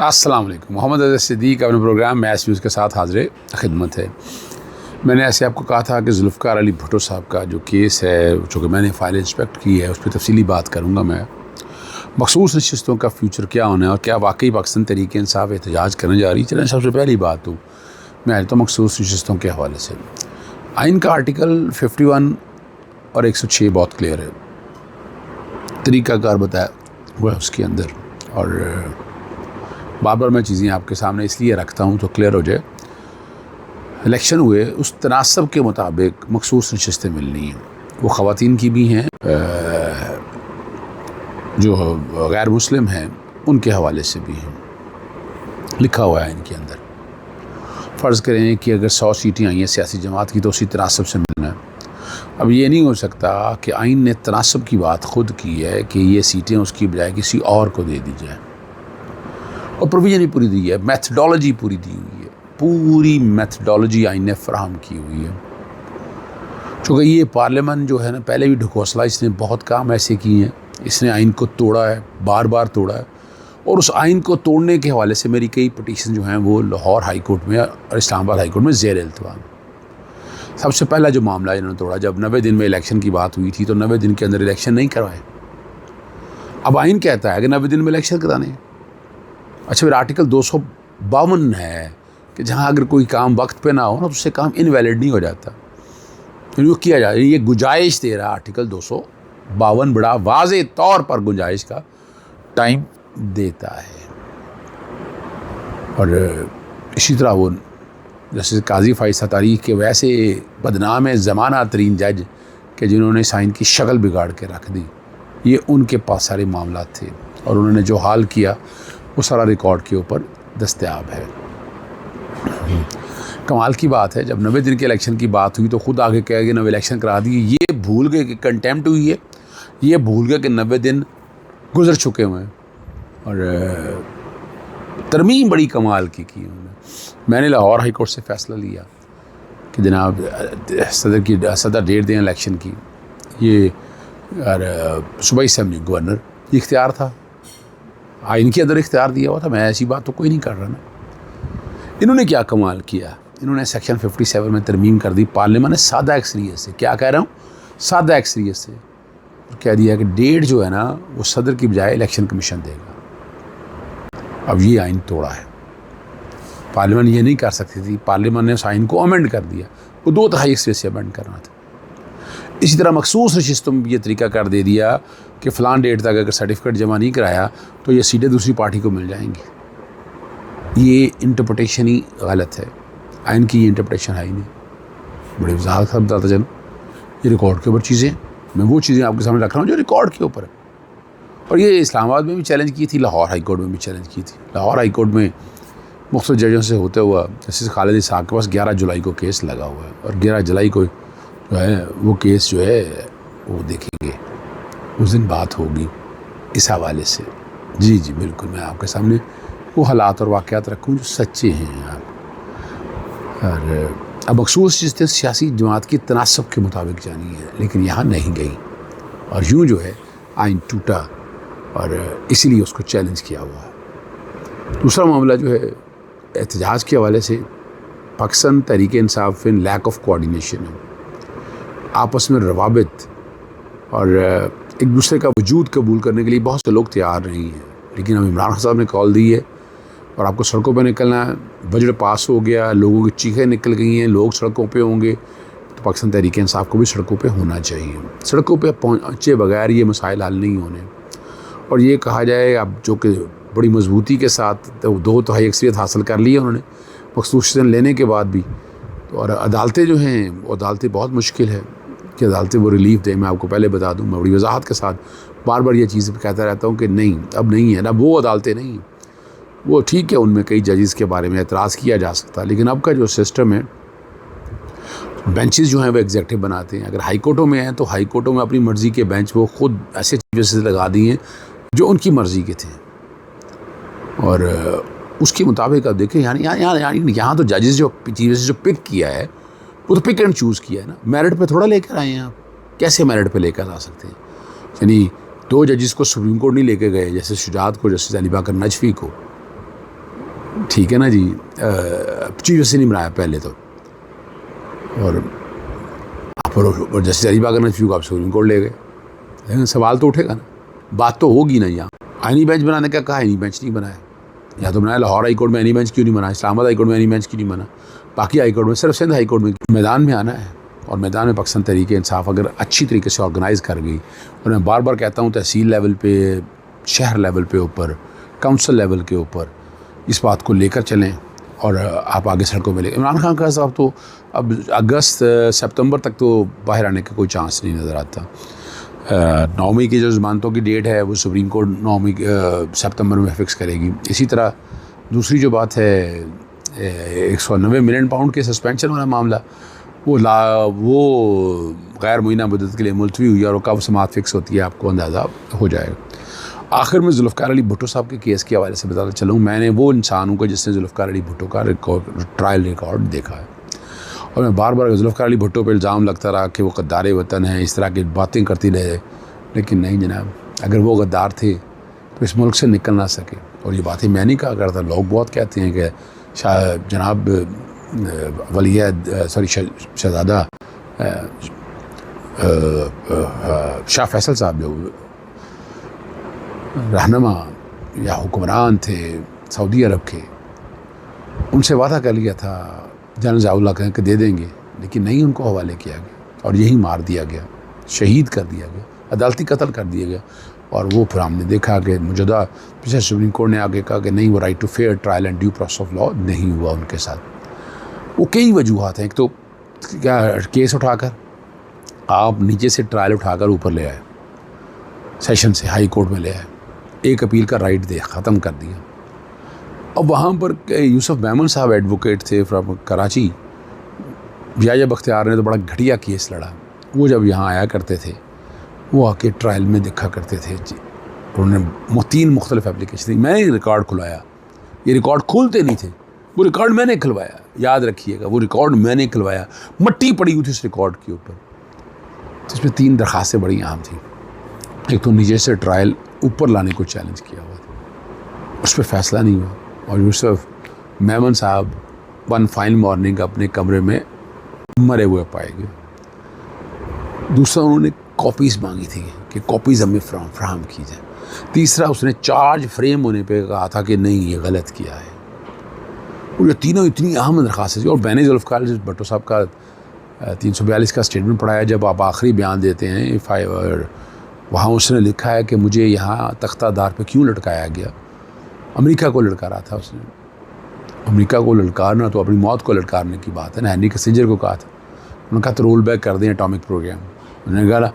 अस्सलाम वालेकुम। मोहम्मद अज़हर सिद्दीक़ अपने प्रोग्राम मैच न्यूज़ के साथ हाज़िर खिदमत है। मैंने ऐसे आपको कहा था कि ज़ुल्फ़िकार अली भुट्टो साहब का जो केस है, जो कि मैंने फ़ाइल इंस्पेक्ट की है, उस पर तफसीली बात करूँगा मैं। मखसूस नशिस्तों का फ्यूचर क्या होना है और क्या वाकई पाकिस्तान तहरीक इंसाफ एहतजाज करने जा रही है। चलें सबसे पहली बात तो मैं आता हूँ मखसूस नशिस्तों के हवाले से। आइन का आर्टिकल 51 और 106 बहुत क्लियर है, तरीक़ाकार बताया हुआ है उसके अंदर। और बार बार मैं चीज़ें आपके सामने इसलिए रखता हूँ तो क्लियर हो जाए। इलेक्शन हुए, उस तनासब के मुताबिक मखसूस नशिस्तें मिलनी हैं। वो ख़वातीन की भी हैं, जो गैर मुस्लिम हैं उनके हवाले से भी हैं, लिखा हुआ है इनके अंदर। फ़र्ज़ करें कि अगर 100 सीटें आई हैं सियासी जमात की, तो उसी तनासब से मिलना है। अब ये नहीं हो सकता कि आइन ने तनासब की बात खुद की है कि ये सीटें उसकी बजाय किसी और को दे दी जाए, और प्रोविज़न भी पूरी दी है, मैथडोलॉजी पूरी दी हुई है, पूरी मैथडोलॉजी आइन ने फराहम की हुई है। चूँकि ये पार्लियामेंट जो है ना, पहले भी ढकोसला इसने बहुत काम ऐसे किए हैं, इसने आइन को तोड़ा है, बार बार तोड़ा है। और उस आइन को तोड़ने के हवाले से मेरी कई पटिशन जो हैं वो लाहौर हाई कोर्ट में और इस्लामाबाद हाई कोर्ट में ज़ेर इल्तवा। सबसे पहला जो मामला इन्होंने तोड़ा, जब 90 दिन में इलेक्शन की बात हुई थी, तो 90 दिन के अंदर इलेक्शन नहीं करवाए। अब आइन कहता है कि 90 दिन में इलेक्शन कराने हैं। अच्छा, फिर आर्टिकल 252 है कि जहाँ अगर कोई काम वक्त पे ना हो ना, तो उससे काम इनवैलिड नहीं हो जाता, इनको किया जाए। ये गुंजाइश दे रहा है आर्टिकल 252, बड़ा वाज़े तौर पर गुंजाइश का टाइम देता है। और इसी तरह वो जैसे काजी फ़ाइज़ तारीख़ के वैसे बदनाम है ज़माना तरीन जज कि जिन्होंने साइन की शक्ल बिगाड़ के रख दी, ये उनके पास सारे मामला थे, और उन्होंने जो हाल किया वो सारा रिकॉर्ड के ऊपर दस्तयाब है। कमाल की बात है, जब 90 दिन के इलेक्शन की बात हुई तो खुद आगे कह गए 90 इलेक्शन करा दिए। ये भूल गए कि कंटेम्प्ट हुई है, ये भूल गए कि 90 दिन गुजर चुके हुए हैं। और तरमीम बड़ी कमाल की उन्होंने। मैंने लाहौर हाई कोर्ट से फ़ैसला लिया कि जनाब सदर डेट दें इलेक्शन की। ये सूबाई असेंबली गवर्नर ये इख्तियार था, आइन के अंदर इख्तियार दिया हुआ था। मैं ऐसी बात तो कोई नहीं कर रहा ना। इन्होंने क्या कमाल किया, इन्होंने सेक्शन 57 में तरमीम कर दी पार्लियामेंट ने सादा अक्सरियत से। क्या कह रहा हूँ, सादा अक्सरियत से कह दिया कि डेट जो है ना वो सदर की बजाय इलेक्शन कमीशन देगा। अब ये आइन तोड़ा है। पार्लियामेंट ये नहीं कर सकती थी, पार्लियामेंट ने उस आइन को अमेंड कर दिया, वो 2/3 हिस्से से अमेंड करना था। इसी तरह मखसूस नशिस्तों में ये तरीका कर दे दिया कि फ़लाँ डेट तक अगर सर्टिफिकेट जमा नहीं कराया तो ये सीटें दूसरी पार्टी को मिल जाएंगी। ये इंटरप्रटेशन ही गलत है, आइन की ये इंटरप्रटेशन है ही नहीं। बड़ी वजाहत से बताता चलो, ये रिकॉर्ड के ऊपर चीज़ें, मैं वो चीज़ें आपके सामने रख रहा हूँ जो रिकॉर्ड के ऊपर है। और ये इस्लामाबाद में भी चैलेंज की थी, लाहौर हाई कोर्ट में भी चैलेंज की थी। लाहौर हाई कोर्ट में मुख्तलिफ जजों से होते हुआ जस्टिस खालिद इसहाक़ के पास 11 जुलाई को केस लगा हुआ है, और 11 जुलाई को जो है वो केस जो है वो देखेंगे, उस दिन बात होगी इस हवाले से। जी जी बिल्कुल, मैं आपके सामने वो हालात और वाक़यात रखूँ जो सच्चे हैं। आप और अब मखसूस चीज़ें सियासी जमात की तनासब के मुताबिक जानी है, लेकिन यहाँ नहीं गई, और यूँ जो है आइन टूटा, और इसीलिए उसको चैलेंज किया हुआ है। दूसरा मामला जो है एहतजाज के हवाले से, पाकिस्तान तहरीक इंसाफ इन लैक ऑफ कोऑर्डिनेशन है, आपस में रवाबित और एक दूसरे का वजूद कबूल करने के लिए बहुत से लोग तैयार नहीं हैं। लेकिन अब इमरान खान साहब ने कॉल दी है और आपको सड़कों पर निकलना है, बजट पास हो गया, लोगों की चीखें निकल गई हैं, लोग सड़कों पे होंगे, तो पाकिस्तान तहरीक इंसाफ को भी सड़कों पे होना चाहिए। सड़कों पे पहुँचे बगैर ये मसाइल हल नहीं होने। और ये कहा जाए अब जो कि बड़ी मजबूती के साथ तो 2/3 अक्सरियत हासिल कर ली है उन्होंने मखसूस लेने के बाद भी। तो और अदालतें जो हैं वो अदालतें बहुत मुश्किल है कि अदालतें वो रिलीफ दें। मैं आपको पहले बता दूं, मैं बड़ी वजाहत के साथ बार बार ये चीज़ कहता रहता हूँ कि नहीं, अब नहीं है ना, वो अदालतें नहीं हैं। वो ठीक है, उनमें कई जजेस के बारे में एतराज़ किया जा सकता, लेकिन अब का जो सिस्टम है, बेंचेस जो हैं वो एग्जेक्टिव बनाते हैं। अगर हाई कोर्टों में हैं तो हाई कोर्टों में अपनी मर्ज़ी के बेंच वो खुद ऐसे चीफ जस्टिस लगा दिए जो उनकी मर्ज़ी के थे, और उसके मुताबिक अब देखें यहाँ तो जजेस जो चीफ जस्टिस जो पिक किया है वो तो पिक एंड चूज़ किया है ना, मेरिट पे थोड़ा लेकर आए हैं आप। कैसे मेरिट पे लेकर आ सकते हैं? यानी 2 जजेस को सुप्रीम कोर्ट नहीं लेके गए, जैसे शुजात को, जस्टिस अली बाकर नजफी को, ठीक है ना जी, चीफ जस्टिस नहीं बनाया पहले तो, और जस्टिस अली बागर नजफी को आप सुप्रीम कोर्ट ले गए। लेकिन सवाल तो उठेगा ना, बात तो होगी ना। यहाँ आईनी बेंच बनाने का कहा, आईनी बेंच नहीं बनाया। या तो बनाया लाहौर हाई कोर्ट में आईनी बेंच क्यों नहीं बना, इस्लामाबाद हाई कोर्ट में आईनी बेंच क्यों नहीं बना, बाकी हाई कोर्ट में, सिर्फ सिंध हाई कोर्ट में। मैदान में आना है, और मैदान में पाकिस्तान तहरीक इंसाफ अगर अच्छी तरीके से ऑर्गेनाइज़ कर गई, और मैं बार बार कहता हूँ तहसील लेवल पे, शहर लेवल पे ऊपर, काउंसिल लेवल के ऊपर इस बात को लेकर चलें और आप आगे सड़कों में ले। इमरान खान का साहब तो अब अगस्त सितंबर तक तो बाहर आने का कोई चांस नहीं नज़र आता। 9 मई की जो ज़मानतों की डेट है वो सुप्रीम कोर्ट 9 मई सितंबर में फ़िक्स करेगी। इसी तरह दूसरी जो बात है 190 मिलियन पाउंड के सस्पेंशन वाला मामला, वो गैर मुइना मुद्दत के लिए मुलतवी हुई, और कब समाअत फ़िक्स होती है आपको अंदाज़ा हो जाएगा। आखिर में जुल्फ़िकार अली भुट्टो साहब के केस के हवाले से बताता चलूँ, मैंने वो इंसान हूँ जिसने जुल्फ़िकार अली भुट्टो का ट्रायल रिकॉर्ड देखा है, और मैं बार बार जुल्फ़िकार अली भुट्टो पर इल्ज़ाम लगता रहा कि वो गद्दार वतन है, इस तरह की बातें करती रहे। लेकिन नहीं जनाब, अगर वो गद्दार थे तो इस मुल्क से निकल ना सके। और ये बातें मैं नहीं कहा करता, लोग बहुत कहते हैं कि जनाब शहज़ादा शाह फैसल साहब जो रहनुमा या हुक्मरान थे सऊदी अरब के, उनसे वादा कर लिया था जनरल ज़ियाउल्लाह कह के दे देंगे, लेकिन नहीं, उनको हवाले किया गया और यही मार दिया गया, शहीद कर दिया गया, अदालती कत्ल कर दिया गया। और वो फिर हमने देखा कि मौजूदा पिछले सुप्रीम कोर्ट ने आगे कहा कि नहीं, वो right to fair trial and due process of law नहीं हुआ उनके साथ। वो कई वजूहत हैं। एक तो क्या, केस उठाकर आप नीचे से ट्रायल उठाकर ऊपर ले आए, सेशन से हाई कोर्ट में ले आए, एक अपील का राइट दे ख़त्म कर दिया। अब वहाँ पर यूसुफ मेमन साहब एडवोकेट थे फ्रॉम कराची, याया बख्तियार ने तो बड़ा घटिया केस लड़ा। वो जब यहाँ आया करते थे, वो आके ट्रायल में देखा करते थे जी, उन्होंने 3 मुख्तलिफ एप्लीकेशन थी। मैंने रिकॉर्ड खुलवाया, ये रिकॉर्ड खोलते नहीं थे, वो रिकॉर्ड मैंने खुलवाया, याद रखिएगा, वो रिकॉर्ड मैंने खुलवाया, मट्टी पड़ी हुई थी उस रिकॉर्ड के ऊपर। तो इसमें 3 दरखास्तें बड़ी अहम थी। एक तो नीचे से ट्रायल ऊपर लाने को चैलेंज किया हुआ था, उस पर फैसला नहीं हुआ, और यूसुफ मेमन साहब वन फाइन मॉर्निंग अपने कमरे में मरे हुए पाए गए। दूसरा, उन्होंने कॉपीज़ मांगी थी कि कॉपीज़ हमें फ्राहम की जाए। तीसरा, उसने चार्ज फ्रेम होने पे कहा था कि नहीं, ये गलत किया है। और ये तीनों इतनी अहम दरख्वास्तें थी। और मैंने जुल्फ़िकार अली भुट्टो साहब का 342 का स्टेटमेंट पढ़ाया, जब आप आखिरी बयान देते हैं, वहाँ उसने लिखा है कि मुझे यहाँ तख्तादार पे क्यों लटकाया गया। अमेरिका को लटका रहा था उसने। अमेरिका को लटकारना तो अपनी मौत को लटकारने की बात है ना। हेनरी किसिंजर को कहा था, उन्होंने कहा तो रोल बैक कर दें एटॉमिक प्रोग्राम। उन्होंने कहा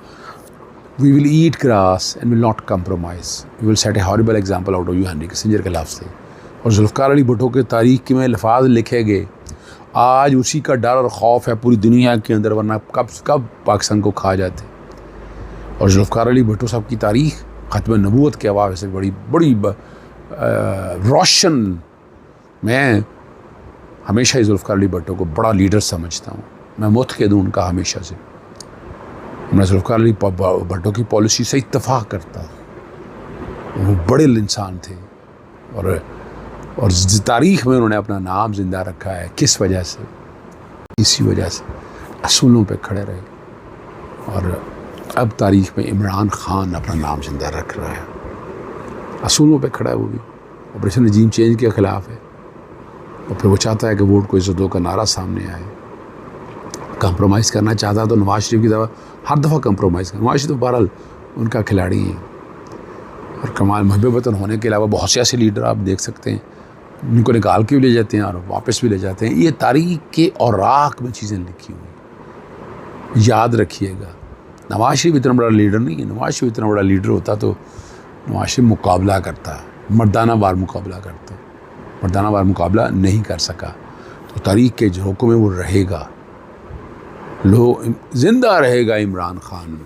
we will eat grass and will not compromise, we will set a horrible example out of you. Henry Kissinger के लफ्ज़ थे। और जुल्फ़िकार अली भुट्टो के तारीख में लफाज लिखे गए, आज उसी का डर और खौफ है पूरी दुनिया के अंदर, वरना कब पाकिस्तान को खा जाते। और जुल्फ़िकार अली भुट्टो साहब की तारीख ख़त्म नबूवत के हवाले से बड़ी रोशन। मैं हमेशा ही जुल्फ़िकार अली भुट्टो को बड़ा लीडर समझता हूँ, मैं मुतक़िद हूँ उनका हमेशा से। मैं जुल्फ़िकार अली भुट्टो की पॉलिसी से इत्तफ़ाक़ करता हूँ। वो बड़े इंसान थे, और तारीख़ में उन्होंने अपना नाम ज़िंदा रखा है। किस वजह से? इसी वजह से असूलों पे खड़े रहे। और अब तारीख़ में इमरान खान अपना नाम ज़िंदा रख रहा है, असूलों पे खड़ा है। वो भी ऑपरेशन रजीम चेंज के ख़िलाफ़ है, और फिर वो चाहता है कि वोट को इज़्ज़त दो का नारा सामने आए। कंप्रोमाइज़ करना चाहता तो नवाज शरीफ की दफ़ा हर दफ़ा कंप्रोमाइज़ कर। नवाज शरीफ तो बहरहाल उनका खिलाड़ी है, और कमाल महबूब वतन होने के अलावा बहुत से ऐसे लीडर आप देख सकते हैं, उनको निकाल के भी ले जाते हैं और वापस भी ले जाते हैं। ये तारीख़ के औराक में चीज़ें लिखी हुई, याद रखिएगा। नवाज शरीफ इतना बड़ा लीडर नहीं है। नवाज शरीफ इतना बड़ा लीडर होता तो नवाज शरीफ मुकाबला करता, मर्दाना वार मुकाबला करता, मर्दाना वार मुकाबला नहीं कर सका। तो तारीख़ के झोंकों में वो रहेगा, ज़िंदा रहेगा इमरान खान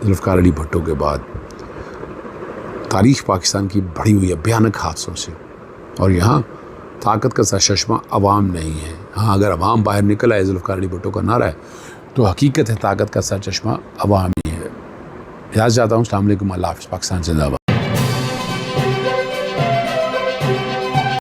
जुल्फ़िकार अली भुट्टो के बाद। तारीख़ पाकिस्तान की भरी हुई है भयानक हादसों से, और यहाँ ताकत का सरचश्मा अवाम नहीं है। हाँ, अगर अवाम बाहर निकल आए, जुल्फ़िकार अली भुट्टो का नारा है, तो हकीकत है ताकत का सरचश्मा अवाम ही है। इजाज़त चाहता हूँ। अस्सलाम वालेकुम, अल्लाह हाफ़िज़। पाकिस्तान जिंदाबाद।